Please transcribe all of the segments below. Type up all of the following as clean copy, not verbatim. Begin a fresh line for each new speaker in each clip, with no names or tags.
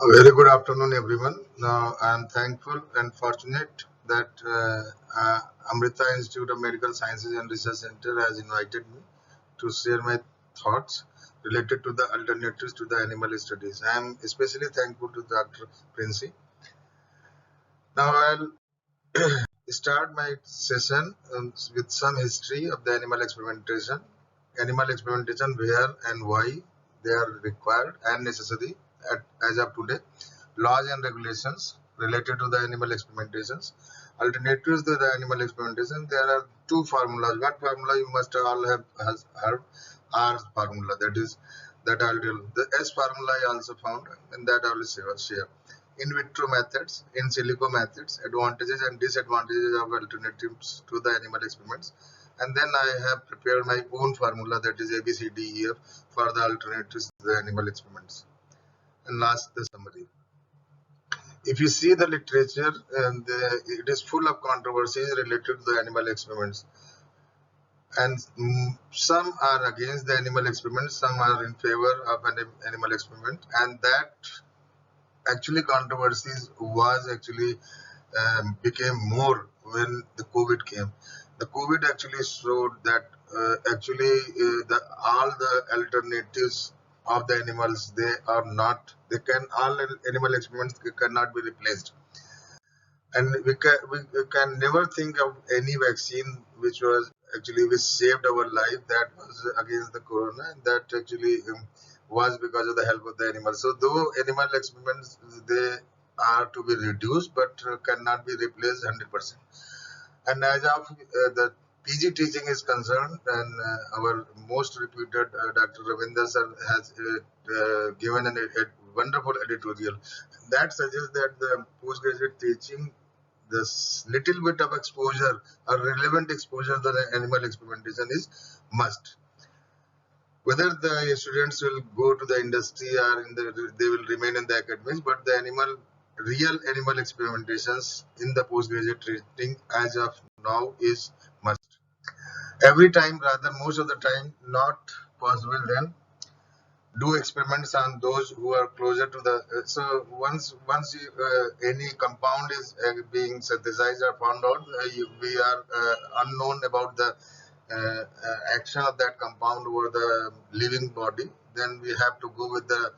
A very good afternoon, everyone. Now, I am thankful and fortunate that Amrita Institute of Medical Sciences and Research Center has invited me to share my thoughts related to the alternatives to the animal studies. I am especially thankful to Dr. Princey. Now, I'll start my session with some history of the animal experimentation. Animal experimentation, where and why they are required and necessary as of today, laws and regulations related to the animal experimentations, alternatives to the animal experimentation. There are two formulas. What formula you must all have has heard? R formula. That is that I'll tell. The S formula I also found, and that I will share. In vitro methods, in silico methods, advantages and disadvantages of alternatives to the animal experiments. And then I have prepared my own formula, that is ABCDEF, for the alternatives to the animal experiments. And last, the summary. If you see the literature, and it is full of controversies related to the animal experiments. And some are against the animal experiments, some are in favor of an animal experiment, and that actually controversies was actually became more when the COVID came. The COVID actually showed that all the alternatives of the animals, they are not, they can, all animal experiments cannot be replaced. And we can never think of any vaccine which saved our life, that was against the corona, and that actually was because of the help of the animals. So though animal experiments, they are to be reduced, but cannot be replaced 100%. And as of the PG teaching is concerned, and our most reputed Dr. Ravinder sir has given a wonderful editorial that suggests that the postgraduate teaching, this little bit of exposure or relevant exposure to the animal experimentation is must. Whether the students will go to the industry or they will remain in the academics, but the real animal experimentations in the postgraduate training as of now is must. Every time, rather most of the time, not possible, then do experiments on those who are closer to the so once any compound is being synthesized or found out, we are unknown about the action of that compound over the living body, then we have to go with the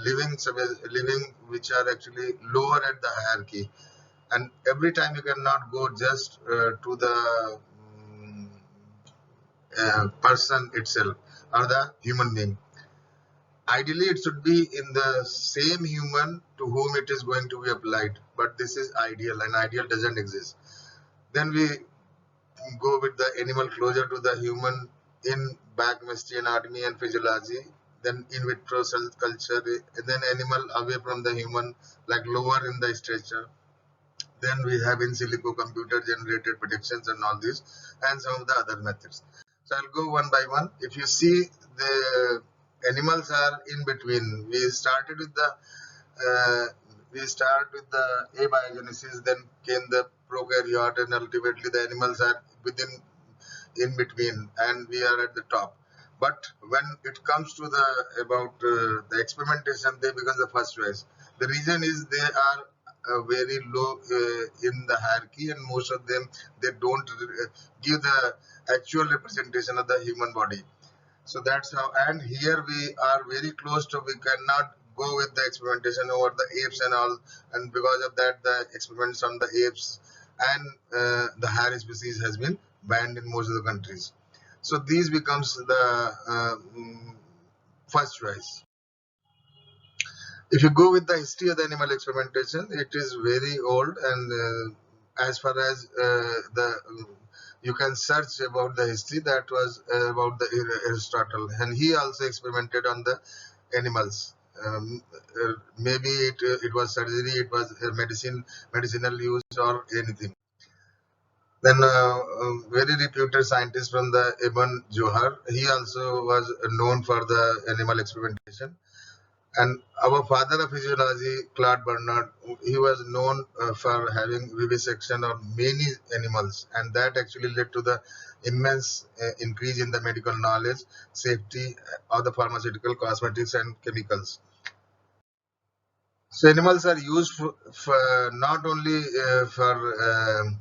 living which are actually lower at the hierarchy. And every time you cannot go just to the person itself or the human being. Ideally, it should be in the same human to whom it is going to be applied, but this is ideal, and ideal doesn't exist. Then we go with the animal closer to the human in biochemistry, anatomy, and physiology. Then in vitro cell culture, and then animal away from the human, like lower in the structure. Then we have in silico computer generated predictions and all this, and some of the other methods. So I'll go one by one. If you see, the animals are in between. We start with the abiogenesis, then came the prokaryote, and ultimately the animals are within, in between, and we are at the top. But when it comes to the about the experimentation, they become the first choice. The reason is they are very low in the hierarchy, and most of them, they don't give the actual representation of the human body. So that's how, and here we are very close to, we cannot go with the experimentation over the apes and all, and because of that, the experiments on the apes and the higher species has been banned in most of the countries. So these becomes the first choice. If you go with the history of the animal experimentation, it is very old, and as far as the you can search about the history, that was about the Aristotle, and he also experimented on the animals. Maybe it was surgery, it was medicinal use, or anything. Then very reputed scientist from the Ibn Johar, he also was known for the animal experimentation. And our father of physiology, Claude Bernard, he was known for having vivisection of many animals, and that actually led to the immense increase in the medical knowledge, safety of the pharmaceutical, cosmetics, and chemicals. So animals are used for not only for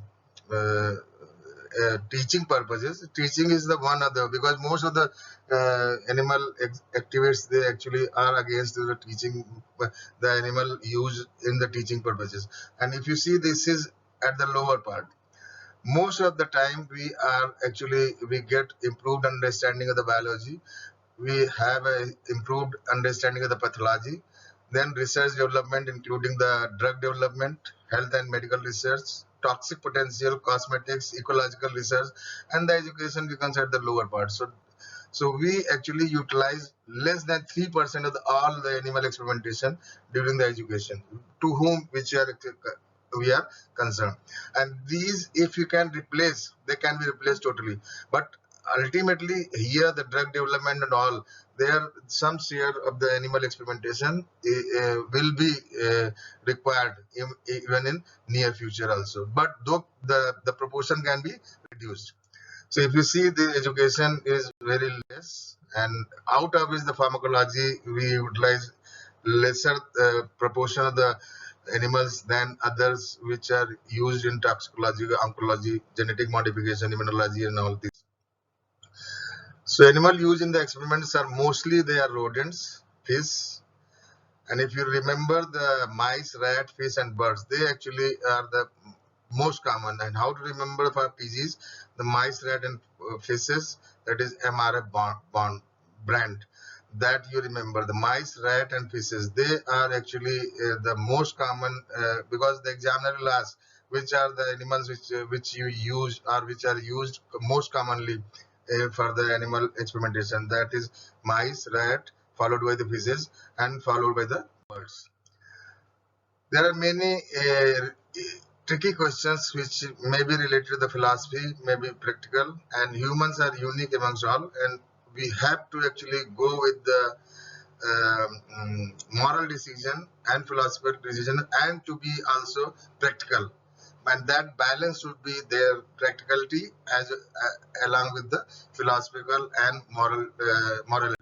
teaching purposes. Teaching is the one other, because most of the animal activists, they actually are against the teaching, the animal use in the teaching purposes. And if you see, this is at the lower part. Most of the time we get improved understanding of the biology, we have a improved understanding of the pathology, then research development, including the drug development, health and medical research, toxic potential, cosmetics, ecological research, and the education becomes at the lower part. So we actually utilize less than 3% of all the animal experimentation during the education, to whom we are concerned. And these, if you can replace, they can be replaced totally. But ultimately, here the drug development and all, there some share of the animal experimentation will be required even in near future also. But though the proportion can be reduced. So if you see, the education is very less, and out of which the pharmacology, we utilize lesser proportion of the animals than others which are used in toxicology, oncology, genetic modification, immunology, and all this. So animal used in the experiments are mostly, they are rodents, fish, and if you remember, the mice, rat, fish, and birds, they actually are the most common. And how to remember for PGs, the mice, rat, and fishes, that is MRF bond brand, that you remember. The mice, rat, and fishes, they are actually the most common, because the examiner will ask which are the animals which you use, or which are used most commonly for the animal experimentation. That is mice, rat, followed by the fishes, and followed by the birds. There are many tricky questions which may be related to the philosophy, may be practical, and humans are unique amongst all, and we have to actually go with the moral decision and philosophical decision, and to be also practical. And that balance should be their practicality as along with the philosophical and morality.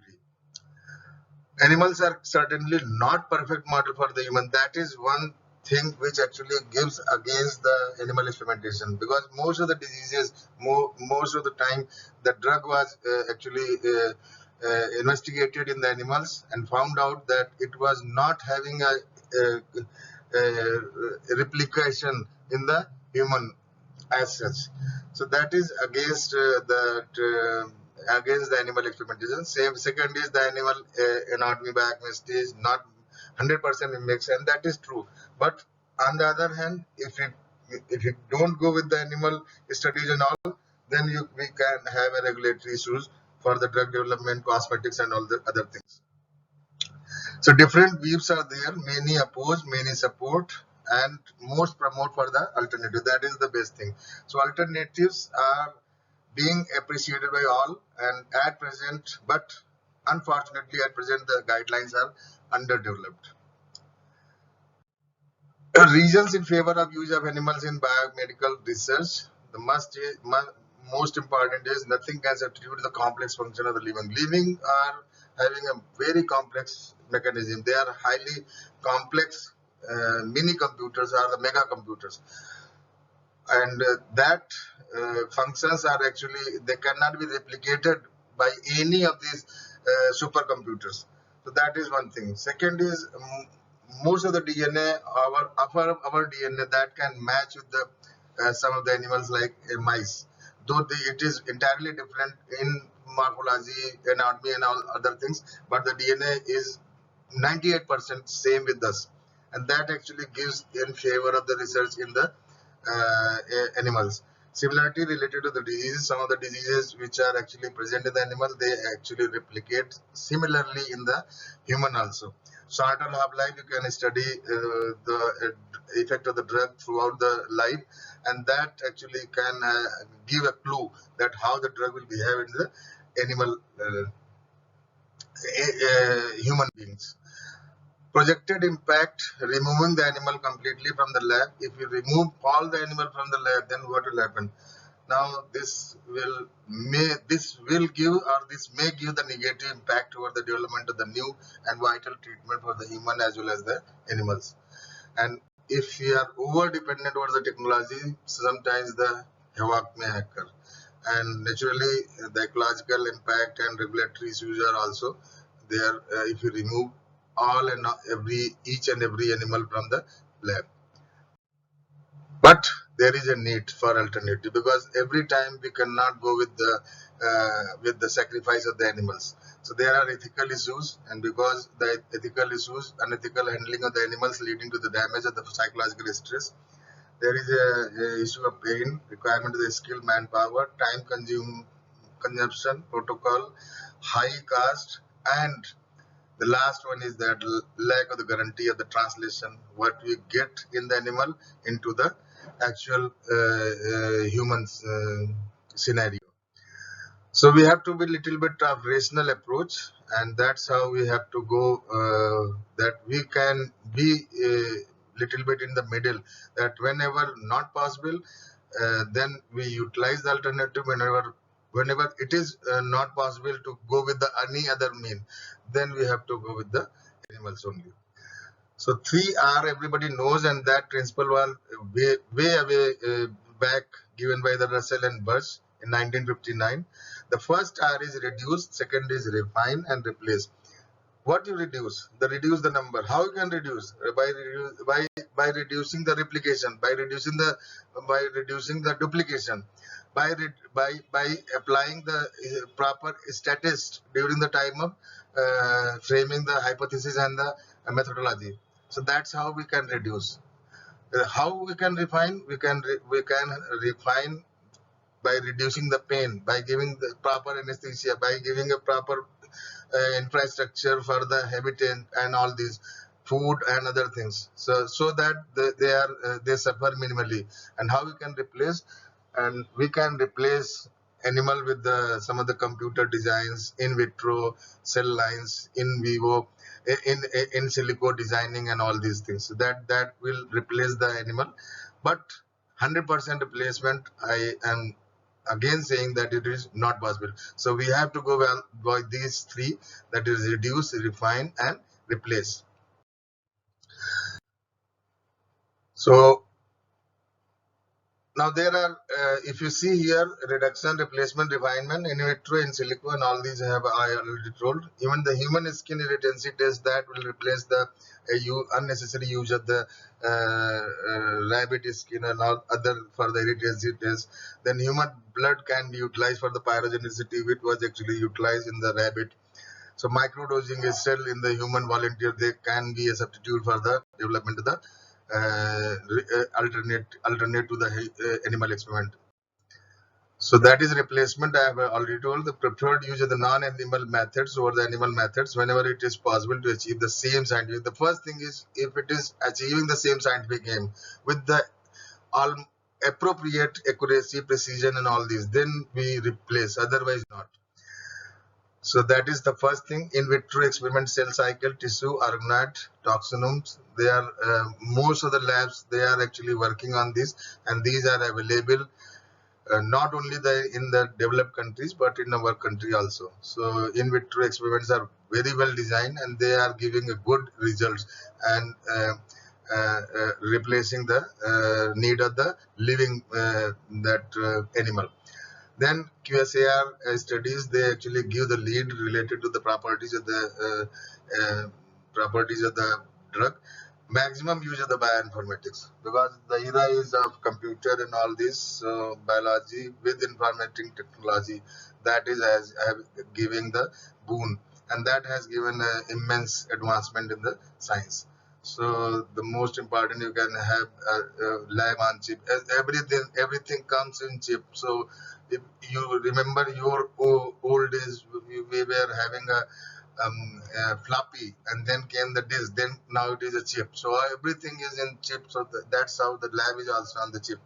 Animals are certainly not perfect model for the human. That is one thing which actually gives against the animal experimentation, because most of the diseases, most of the time, the drug was actually investigated in the animals and found out that it was not having a replication in the human as such. So that is against against the animal experimentation. Same. Second is the animal anatomy biochemistry is not 100% mimics, and that is true. But on the other hand, if you don't go with the animal studies and all, then we can have a regulatory issues for the drug development, cosmetics, and all the other things. So different views are there, many oppose, many support, and most promote for the alternative. That is the best thing. So alternatives are being appreciated by all, and at present, but unfortunately at present, the guidelines are underdeveloped. Reasons in favor of use of animals in biomedical research. The most important is nothing can substitute the complex function of the living. Living are having a very complex mechanism. They are highly complex mini computers, or the mega computers, and that functions are actually, they cannot be replicated by any of these supercomputers. So that is one thing. Second is most of the DNA, our DNA, that can match with the some of the animals like mice, though it is entirely different in morphology, anatomy, and all other things, but the DNA is 98% same with us, and that actually gives in favor of the research in the animals. Similarity related to the diseases, some of the diseases which are actually present in the animal, they actually replicate similarly in the human also. Shorter half-life, you can study the effect of the drug throughout the life, and that actually can give a clue that how the drug will behave in the animal human beings. Projected impact, removing the animal completely from the lab. If you remove all the animal from the lab, then what will happen? Now this may give the negative impact toward the development of the new and vital treatment for the human as well as the animals. And if we are over dependent on the technology, sometimes the havoc may occur. And naturally, the ecological impact and regulatory issues are also there if you remove all and each and every animal from the lab. But there is a need for alternative, because every time we cannot go with the sacrifice of the animals. So there are ethical issues, and because the ethical issues, unethical handling of the animals leading to the damage of the psychological stress, there is a issue of pain, requirement of the skilled manpower, consumption, protocol, high cost, and the last one is that lack of the guarantee of the translation, what we get in the animal into the actual humans scenario. So we have to be little bit of rational approach, and that's how we have to go. That we can be a little bit in the middle. That whenever not possible, then we utilize the alternative. Whenever it is not possible to go with the any other mean, then we have to go with the animals only. So 3R everybody knows, and that principle was way away back given by the Russell and Birch in 1959. The first R is reduce, second is refine and replace. What you reduce? Reduce the number. How you can reduce? By reducing the replication, by reducing the duplication, by applying the proper statist during the time of framing the hypothesis and the methodology. So that's how we can reduce. How we can refine? We can refine by reducing the pain, by giving the proper anesthesia, by giving a proper infrastructure for the habitat and all these food and other things. So that they suffer minimally. And how we can replace? And we can replace animal with some of the computer designs, in vitro cell lines, in vivo, in silico designing and all these things. So that will replace the animal. But 100% replacement, I am again saying that it is not possible. So we have to go by these three, that is reduce, refine and replace. So now there are, if you see here, reduction, replacement, refinement, in vitro, in silico, and all these I already told. Even the human skin irritancy test, that will replace the unnecessary use of the rabbit skin and all other for the irritancy test. Then human blood can be utilized for the pyrogenicity, which was actually utilized in the rabbit. So microdosing is still in the human volunteer. They can be a substitute for the development of the alternate to the animal experiment. So that is replacement. I have already told. The preferred use of the non-animal methods over the animal methods whenever it is possible to achieve the same scientific. The first thing is, if it is achieving the same scientific aim with the all appropriate accuracy, precision, and all these, then we replace. Otherwise, not. So that is the first thing. In vitro experiment, cell cycle, tissue, organoid, taxonomes. They are most of the labs, they are actually working on this, and these are available not only in the developed countries but in our country also. So in vitro experiments are very well designed, and they are giving a good results, and replacing the need of the living animal. Then QSAR studies, they actually give the lead related to the properties of the drug. Maximum use of the bioinformatics, because the era is of computer and all this. So biology with informatic technology, that is as giving the boon, and that has given immense advancement in the science. So the most important, you can have a lab on chip. Everything comes in chip. So if you remember your old days, we were having a floppy, and then came the disk. Then now it is a chip. So everything is in chip. So that's how the lab is also on the chip.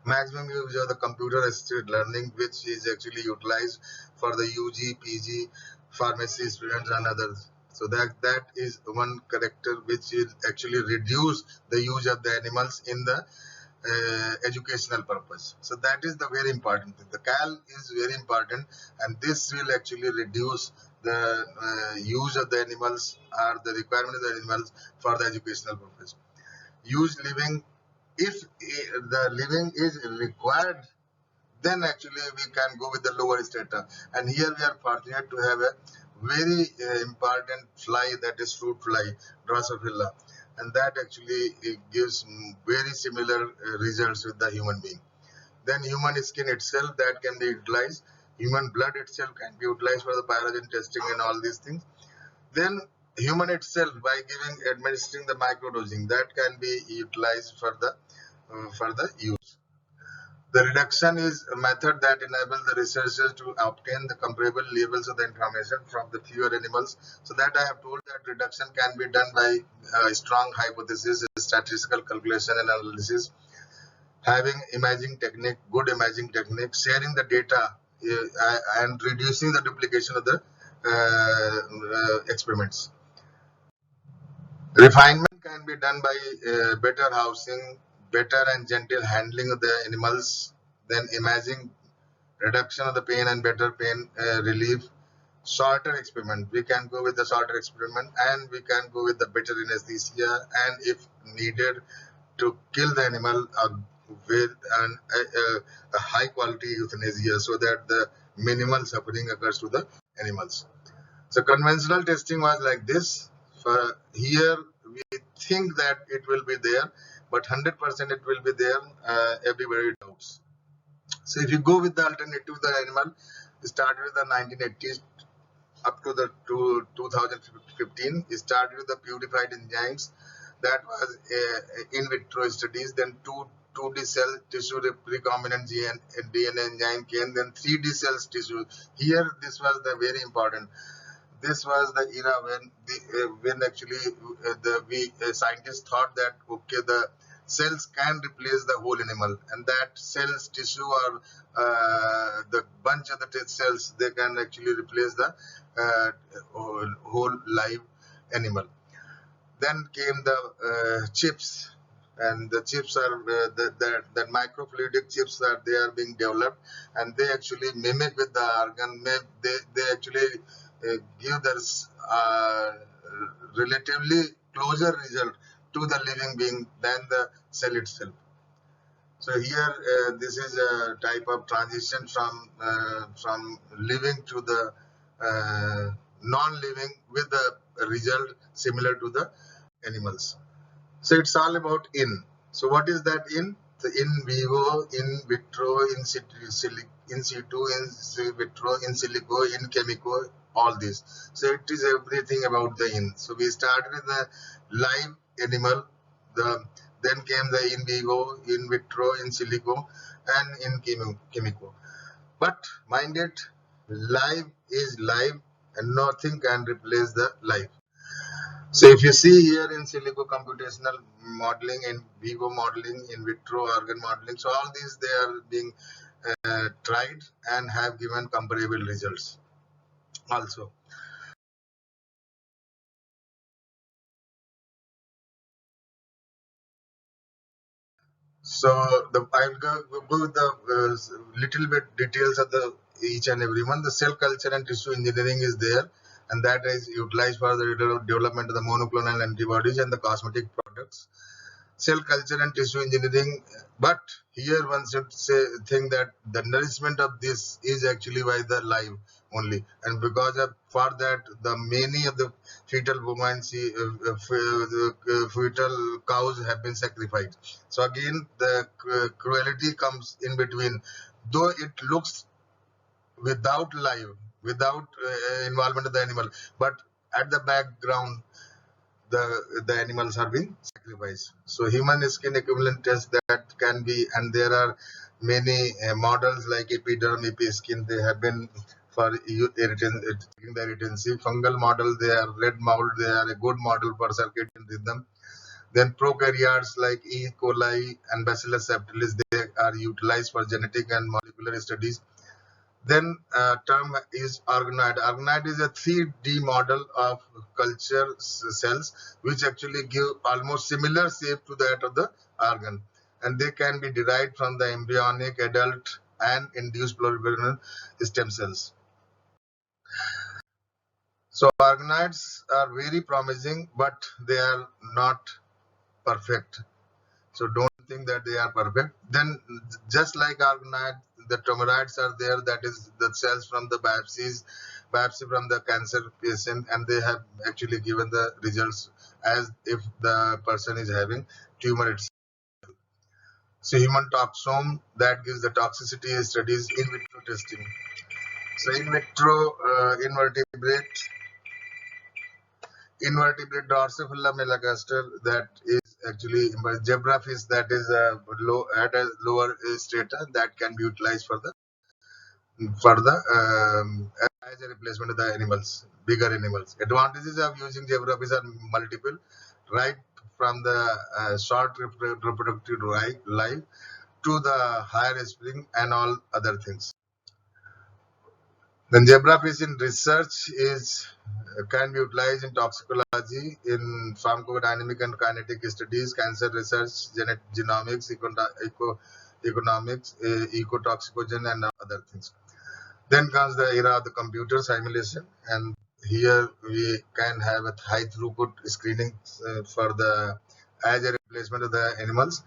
Maximum use of the computer-assisted learning, which is actually utilized for the UG, PG, pharmacy students and others. So that is one character which will actually reduce the use of the animals in the educational purpose. So that is the very important thing. The cal is very important, and this will actually reduce the use of the animals or the requirement of the animals for the educational purpose. Use living, if the living is required, then actually we can go with the lower strata. And here we are fortunate to have a very important fly, that is fruit fly, Drosophila, and that actually gives very similar results with the human being. Then human skin itself, that can be utilized. Human blood itself can be utilized for the pyrogen testing and all these things. Then human itself, by administering the microdosing, that can be utilized for the use. The reduction is a method that enables the researchers to obtain the comparable levels of the information from the fewer animals. So that I have told that reduction can be done by strong hypothesis, statistical calculation and analysis, having imaging technique, good imaging technique, sharing the data, and reducing the duplication of the experiments. Refinement can be done by better housing, better and gentle handling of the animals, then imaging, reduction of the pain and better pain relief, shorter experiment. We can go with the shorter experiment, and we can go with the better anesthesia, and if needed, to kill the animal with a high quality euthanasia, so that the minimal suffering occurs to the animals. So conventional testing was like this. For here we think that it will be there, but 100% it will be there. Everybody doubts. So if you go with the alternative, the animal started with the 1980s up to the 2015. It started with the purified enzymes. That was in vitro studies. Then 2D cell tissue recombinant DNA enzyme came. Then 3D cells tissue. Here this was the very important. This was the era when actually we scientists thought that okay, the cells can replace the whole animal, and that cells tissue or the bunch of the cells, they can actually replace the whole live animal. Then came the chips, and the chips are the microfluidic chips that they are being developed, and they actually mimic with the organ. They actually give their relatively closer result to the living being than the cell itself. So here, this is a type of transition from living to the non-living, with the result similar to the animals. So it's all about in. So what is that in? The in vivo, in vitro, in situ, in vitro, in silico, in chemico, all this. So it is everything about the in. So we started with the live animal, then came the in vivo, in vitro, in silico, and in chemico. But mind it, live is live, and nothing can replace the life. So if you see here in silico computational modeling, in vivo modeling, in vitro organ modeling, so all these, they are being tried and have given comparable results also. So I'll go with the little bit details of the each and every one. The cell culture and tissue engineering is there, and that is utilized for the development of the monoclonal antibodies and the cosmetic products. Cell culture and tissue engineering, but here one should think that the nourishment of this is actually by the live only, and because of for that the many of the fetal women, the fetal cows have been sacrificed. So again the cruelty comes in between, though it looks without live, without involvement of the animal, but at the background the animals are being sacrificed. So human skin equivalent test that can be, and there are many models like epiderm, episkin. They have been for taking the irritancy. Fungal model, they are red mold. They are a good model for circadian rhythm. Then prokaryotes like E. coli and Bacillus subtilis, they are utilized for genetic and molecular studies. Then term is organoid. Organoid is a 3D model of culture cells, which actually give almost similar shape to that of the organ. and they can be derived from the embryonic, adult, and induced pluripotent stem cells. So organoids are very promising, but they are not perfect. So don't think that they are perfect. Then just like organoid, the tumoroids are there, that is the cells from the biopsy from the cancer patient, and they have actually given the results as if the person is having tumor itself. So human toxome, that gives the toxicity studies in vitro testing. So in vitro invertebrate Drosophila melanogaster, that is actually zebrafish, that is at a lower strata, that can be utilized for the as a replacement of the animals, bigger animals. Advantages of using zebrafish are multiple, right from the short reproductive life to the higher spring and all other things. Then zebrafish in research is can be utilized in toxicology, in pharmacodynamic and kinetic studies, cancer research, genomics, economics, ecotoxicogen, and other things. Then comes the era of the computer simulation, and here we can have a high throughput screening for the as a replacement of the animals,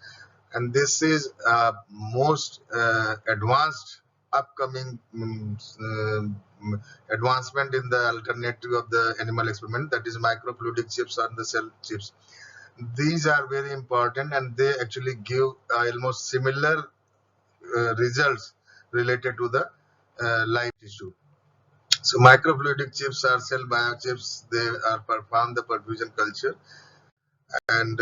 and this is most advanced upcoming advancement in the alternative of the animal experiment, that is microfluidic chips or the cell chips. These are very important, and they actually give almost similar results related to the live tissue. So microfluidic chips are cell biochips. They are perform the perfusion culture, and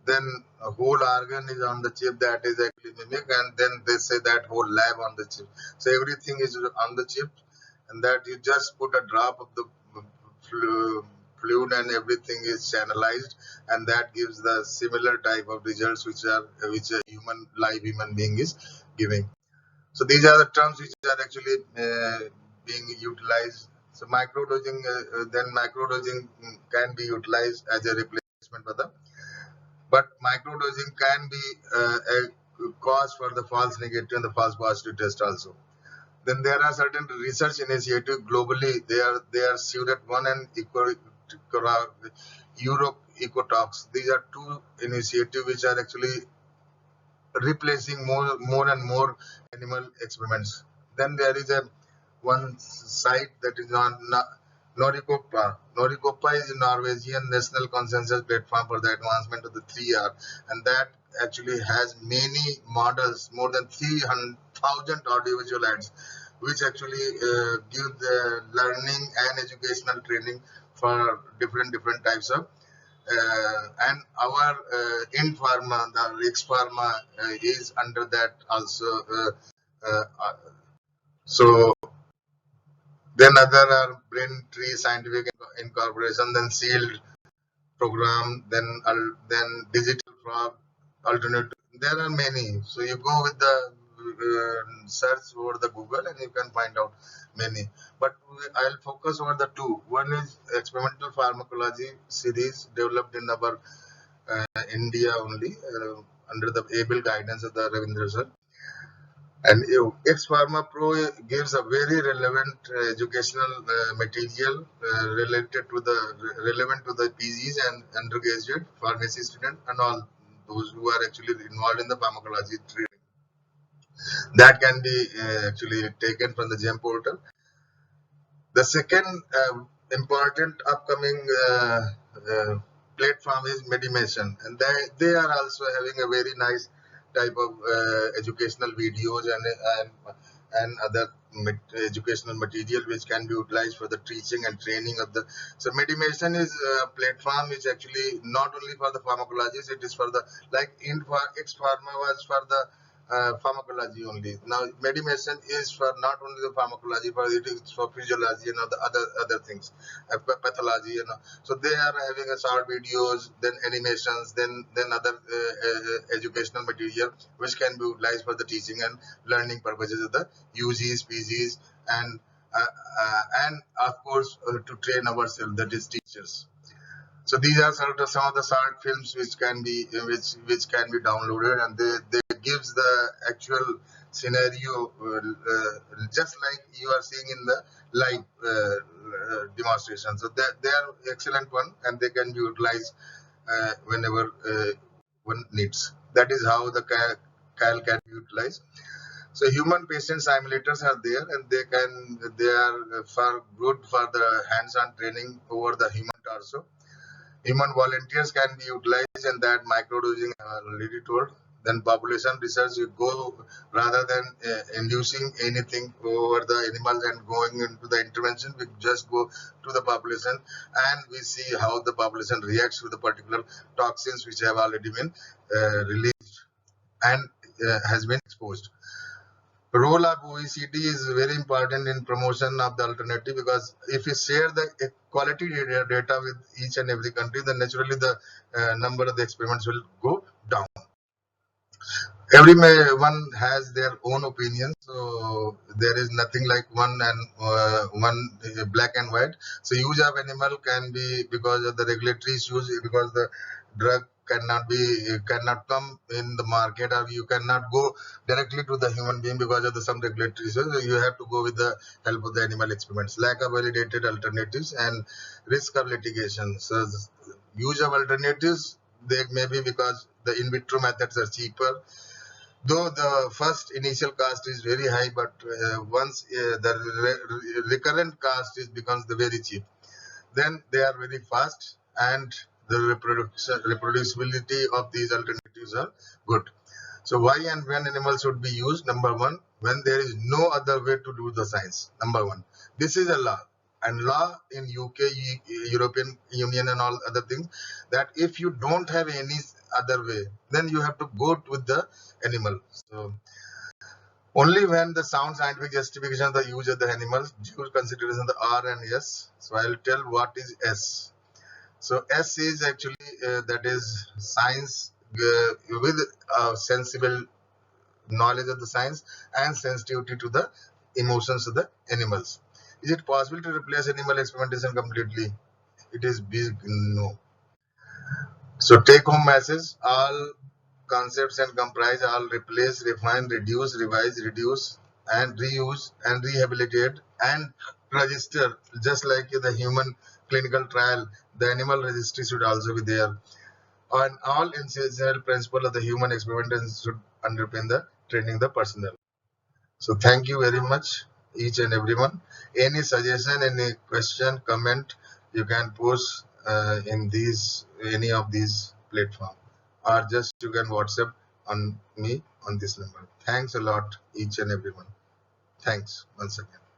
then a whole organ is on the chip, that is actually mimic, and then they say that whole lab on the chip. So everything is on the chip, and that you just put a drop of the fluid and everything is channelized, and that gives the similar type of results which a live human being is giving. So these are the terms which are actually being utilized. So microdosing can be utilized as a replacement for the, but microdosing can be a cause for the false negative and the false positive test also. Then there are certain research initiatives globally. They are Sudet 1 and Europe Ecotox. These are two initiatives which are actually replacing more and more animal experiments. Then there is a one site that is on Norikopa. Norikopa is a Norwegian national consensus platform for the advancement of the 3R, and that actually has many models, more than 300,000 audiovisual ads, which actually give the learning and educational training for different types of and our in pharma, the Rix Pharma is under that also. Uh, uh, so then other are Brain Tree Scientific Incorporation, then Sealed Program, then Digital Frog Alternative. There are many. So you go with the search over the Google and you can find out many. But I'll focus on the two. One is experimental pharmacology series developed in our India only, under the able guidance of the Ravindra sir. And X Pharma Pro gives a very relevant educational material relevant to the PGs and undergraduate pharmacy student and all those who are actually involved in the pharmacology training. That can be actually taken from the GEM portal. The second important upcoming platform is Medimation, and they are also having a very nice type of educational videos and other educational material which can be utilized for the teaching and training of the. So Medimation is a platform which actually not only for the pharmacologists, it is for the, like X Pharma was for the pharmacology only. Now Medimation is for not only the pharmacology, but it is for physiology and the other things, pathology, so they are having a short videos, then animations, then other educational material which can be utilized for the teaching and learning purposes of the UGs, PGs, and of course to train ourselves, that is teachers. So these are sort of some of the short films which can be downloaded, and they gives the actual scenario just like you are seeing in the live demonstration. So they are excellent one, and they can be utilized whenever one needs. That is how the CAL can be utilized. So human patient simulators are there, and they are for good for the hands-on training over the human torso. Human volunteers can be utilized, and that microdosing already told. Then population research, you go rather than inducing anything over the animals and going into the intervention, we just go to the population and we see how the population reacts to the particular toxins which have already been released and has been exposed. Role of OECD is very important in promotion of the alternative, because if you share the quality data with each and every country, then naturally the number of the experiments will go down. Everyone has their own opinion, so there is nothing like one black and white. So use of animal can be because of the regulatory issues, because the drug cannot come in the market, or you cannot go directly to the human being because of the some regulatory issues. So you have to go with the help of the animal experiments. Lack of validated alternatives and risk of litigation. So use of alternatives, they may be because the in vitro methods are cheaper, though the first initial cost is very high, but once the recurrent cost becomes the very cheap, then they are very fast, and the reproducibility of these alternatives are good. So why and when animals should be used? Number one, when there is no other way to do the science. Number one, this is a law, and law in UK, European Union and all other things, that if you don't have any other way, then you have to go with the animal. So only when the sound scientific justification of the use of the animals, due consideration of the R and S. So I'll tell what is S. So S is actually that is science with sensible knowledge of the science and sensitivity to the emotions of the animals. Is it possible to replace animal experimentation completely? It is big no. So take home message: all concepts and comprise all replace, refine, reduce, revise, reduce, and reuse and rehabilitate and register. Just like the human clinical trial, the animal registry should also be there. And all essential principle of the human experimentation should underpin the training the personnel. So thank you very much, each and everyone. Any suggestion, any question, comment, you can post in these any of these platforms, or just you can WhatsApp on me on this number. Thanks a lot, each and everyone. Thanks once again.